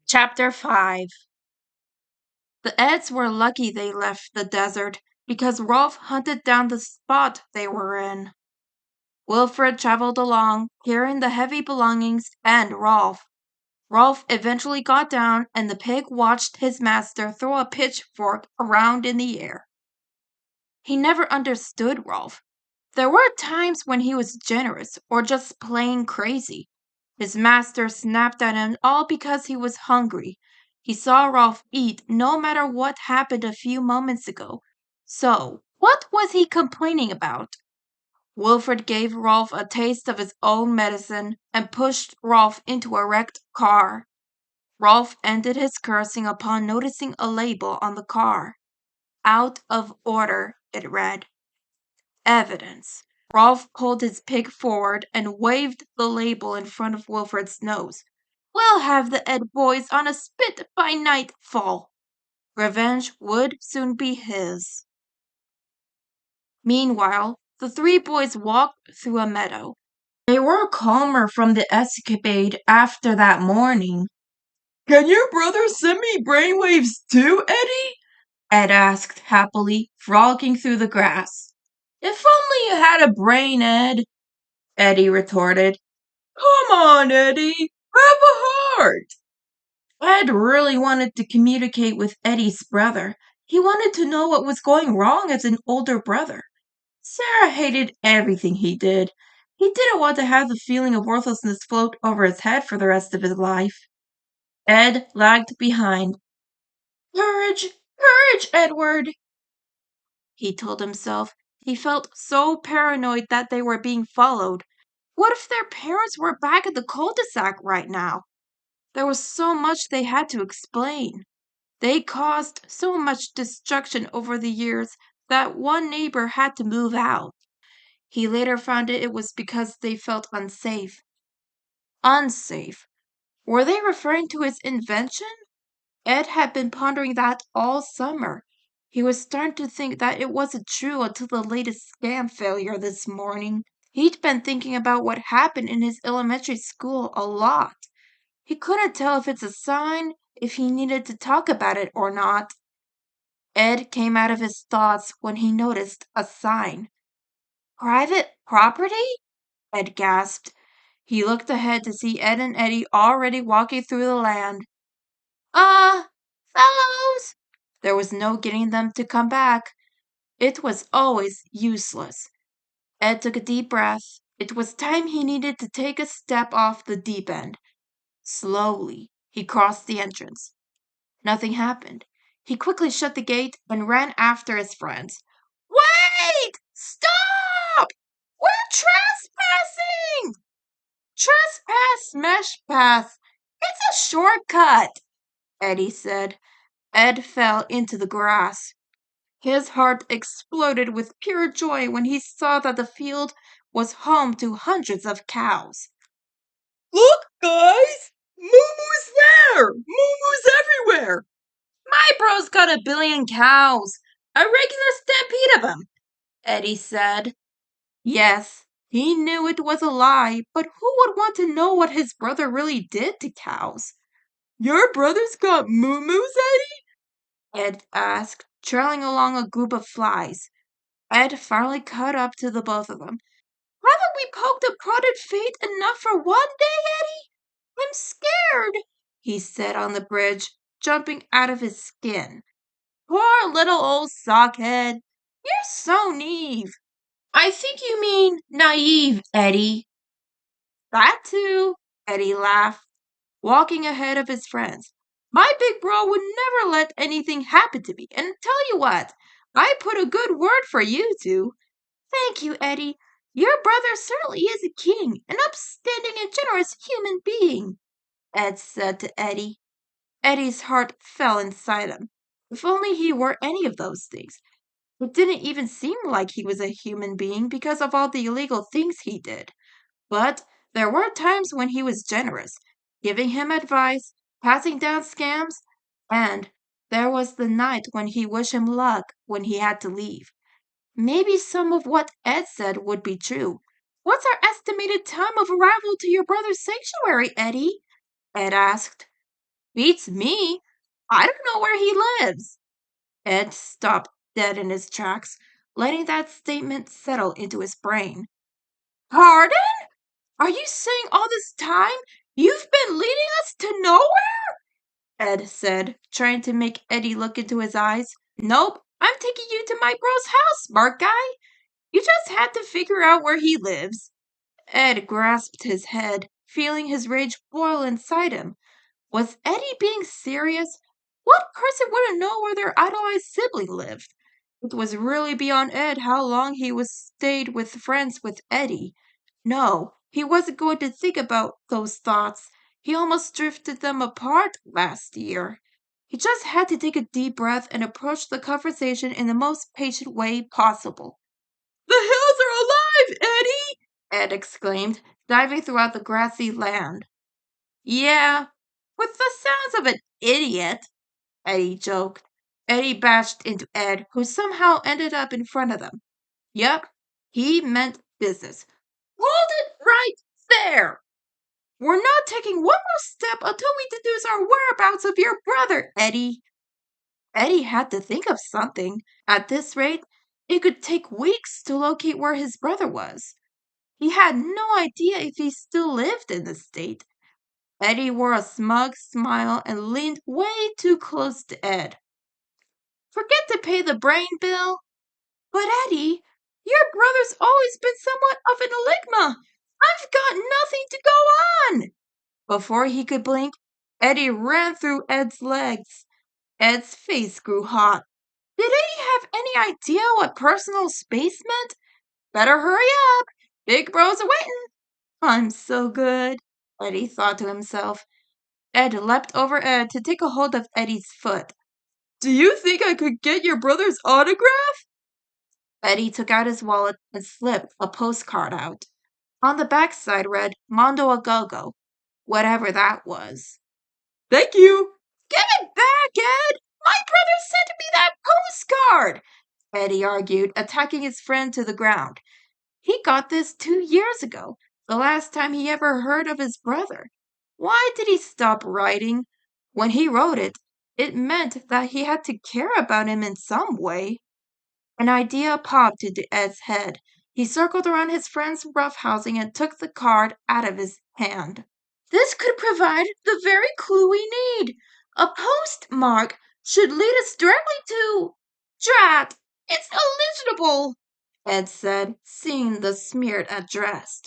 Chapter 5. The Eds were lucky they left the desert because Rolf hunted down the spot they were in. Wilfred traveled along, carrying the heavy belongings and Rolf. Rolf eventually got down, and the pig watched his master throw a pitchfork around in the air. He never understood Rolf. There were times when he was generous or just plain crazy. His master snapped at him all because he was hungry. He saw Rolf eat no matter what happened a few moments ago. So, what was he complaining about? Wilfred gave Rolf a taste of his own medicine and pushed Rolf into a wrecked car. Rolf ended his cursing upon noticing a label on the car. Out of order, it read. Evidence. Rolf pulled his pig forward and waved the label in front of Wilfred's nose. We'll have the Ed boys on a spit by nightfall. Revenge would soon be his. Meanwhile, the three boys walked through a meadow. They were calmer from the escapade after that morning. Can your brother send me brainwaves too, Eddy? Ed asked happily, frolicking through the grass. If only you had a brain, Ed, Eddy retorted. Come on, Eddy, have a heart. Ed really wanted to communicate with Eddy's brother. He wanted to know what was going wrong as an older brother. Sarah hated everything he did. He didn't want to have the feeling of worthlessness float over his head for the rest of his life. Ed lagged behind. Courage, courage, Edward, he told himself. He felt so paranoid that they were being followed. What if their parents were back at the cul-de-sac right now? There was so much they had to explain. They caused so much destruction over the years that one neighbor had to move out. He later found it was because they felt unsafe. Unsafe? Were they referring to his invention? Ed had been pondering that all summer. He was starting to think that it wasn't true until the latest scam failure this morning. He'd been thinking about what happened in his elementary school a lot. He couldn't tell if it's a sign, if he needed to talk about it or not. Ed came out of his thoughts when he noticed a sign. Private property? Ed gasped. He looked ahead to see Ed and Eddy already walking through the land. Fellows! There was no getting them to come back. It was always useless. Ed took a deep breath. It was time he needed to take a step off the deep end. Slowly, he crossed the entrance. Nothing happened. He quickly shut the gate and ran after his friends. Wait! Stop! We're trespassing! Trespass, smash pass. It's a shortcut, Eddy said. Ed fell into the grass. His heart exploded with pure joy when he saw that the field was home to hundreds of cows. Look, guys! Moo-moo's there! Moo-moo's everywhere! My bro's got a billion cows. A regular stampede of them, Eddy said. Yes, he knew it was a lie, but who would want to know what his brother really did to cows? Your brother's got moo-moos, Eddy? Ed asked, trailing along a group of flies. Ed finally caught up to the both of them. Haven't we poked a prodded fate enough for one day, Eddy? I'm scared, he said on the bridge, jumping out of his skin. Poor little old sockhead. You're so naive. I think you mean naive, Eddy. That too, Eddy laughed, walking ahead of his friends. My big bro would never let anything happen to me, and tell you what, I put a good word for you two. Thank you, Eddy. Your brother certainly is a king, an upstanding and generous human being, Ed said to Eddy. Eddy's heart fell inside him. If only he were any of those things. It didn't even seem like he was a human being because of all the illegal things he did. But there were times when he was generous, giving him advice, passing down scams, and there was the night when he wished him luck when he had to leave. Maybe some of what Ed said would be true. What's our estimated time of arrival to your brother's sanctuary, Eddy? Ed asked. Beats me. I don't know where he lives. Ed stopped dead in his tracks, letting that statement settle into his brain. Pardon? Are you saying all this time you've been leading us to nowhere? Ed said, trying to make Eddy look into his eyes. Nope, I'm taking you to my bro's house, smart guy. You just had to figure out where he lives. Ed grasped his head, feeling his rage boil inside him. Was Eddy being serious? What person wouldn't know where their idolized sibling lived? It was really beyond Ed how long he was stayed with friends with Eddy. No, he wasn't going to think about those thoughts. He almost drifted them apart last year. He just had to take a deep breath and approach the conversation in the most patient way possible. The hills are alive, Eddy! Ed exclaimed, diving throughout the grassy land. Yeah, with the sounds of an idiot, Eddy joked. Eddy bashed into Ed, who somehow ended up in front of them. Yep, he meant business. Hold it right there! We're not taking one more step until we deduce our whereabouts of your brother, Eddy. Eddy had to think of something. At this rate, it could take weeks to locate where his brother was. He had no idea if he still lived in the state. Eddy wore a smug smile and leaned way too close to Ed. Forget to pay the brain bill? But Eddy, your brother's always been somewhat of an enigma. I've got nothing to go on. Before he could blink, Eddy ran through Ed's legs. Ed's face grew hot. Did Eddy have any idea what personal space meant? Better hurry up. Big bro's a-waitin'. I'm so good, Eddy thought to himself. Ed leapt over Ed to take a hold of Eddy's foot. Do you think I could get your brother's autograph? Eddy took out his wallet and slipped a postcard out. On the backside read Mondo a Go-Go, whatever that was. Thank you. Give it back, Ed! My brother sent me that postcard! Eddy argued, attacking his friend to the ground. He got this 2 years ago, the last time he ever heard of his brother. Why did he stop writing? When he wrote it, it meant that he had to care about him in some way. An idea popped into Ed's head. He circled around his friend's roughhousing and took the card out of his hand. This could provide the very clue we need. A postmark should lead us directly to... Drat! It's illegible! Ed said, seeing the smeared address.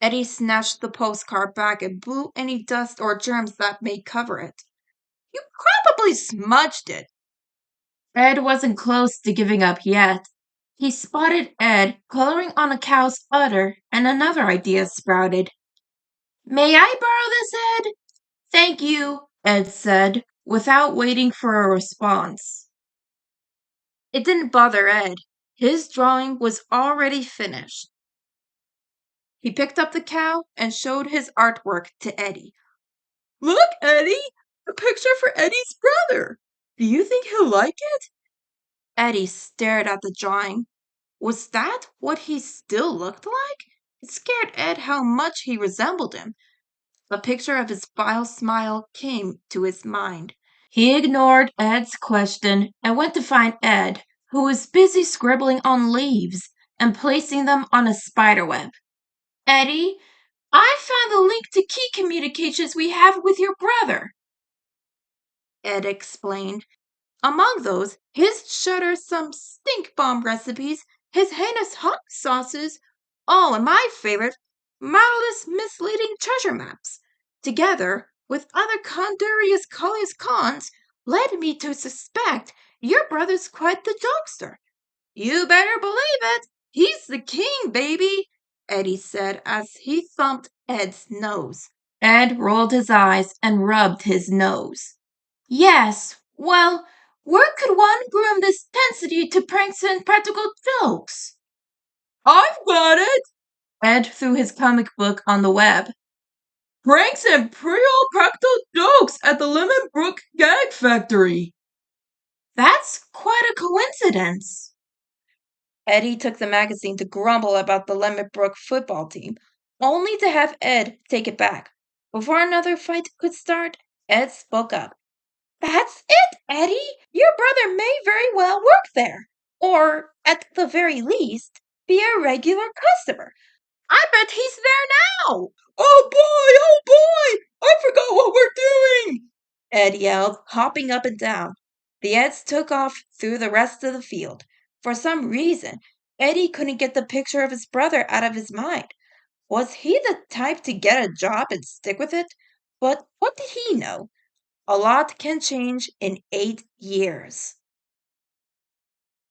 Eddy snatched the postcard back and blew any dust or germs that may cover it. You probably smudged it. Ed wasn't close to giving up yet. He spotted Ed coloring on a cow's udder, and another idea sprouted. May I borrow this, Ed? Thank you, Ed said, without waiting for a response. It didn't bother Ed. His drawing was already finished. He picked up the cow and showed his artwork to Eddy. Look, Eddy! A picture for Eddy's brother! Do you think he'll like it? Eddy stared at the drawing. Was that what he still looked like? It scared Ed how much he resembled him. A picture of his vile smile came to his mind. He ignored Ed's question and went to find Ed, who was busy scribbling on leaves and placing them on a spiderweb. Eddy, I found the link to key communications we have with your brother, Ed explained. Among those, his shutter some stink bomb recipes, his heinous hot sauces, oh, and my favorite, marvelous misleading treasure maps, together with other condurious collies cons, led me to suspect your brother's quite the jokester. You better believe it. He's the king, baby, Eddy said as he thumped Ed's nose. Ed rolled his eyes and rubbed his nose. Yes, well, where could one groom this intensity to pranks and practical jokes? I've got it! Ed threw his comic book on the web. Pranks and pre-all practical jokes at the Lemon Brook Gag Factory. That's quite a coincidence. Eddy took the magazine to grumble about the Lemon Brook football team, only to have Ed take it back. Before another fight could start, Ed spoke up. That's it, Eddie. Your brother may very well work there. Or, at the very least, be a regular customer. I bet he's there now. Oh boy, oh boy! I forgot what we're doing! Ed yelled, hopping up and down. The Eds took off through the rest of the field. For some reason, Eddie couldn't get the picture of his brother out of his mind. Was he the type to get a job and stick with it? But what did he know? A lot can change in 8 years.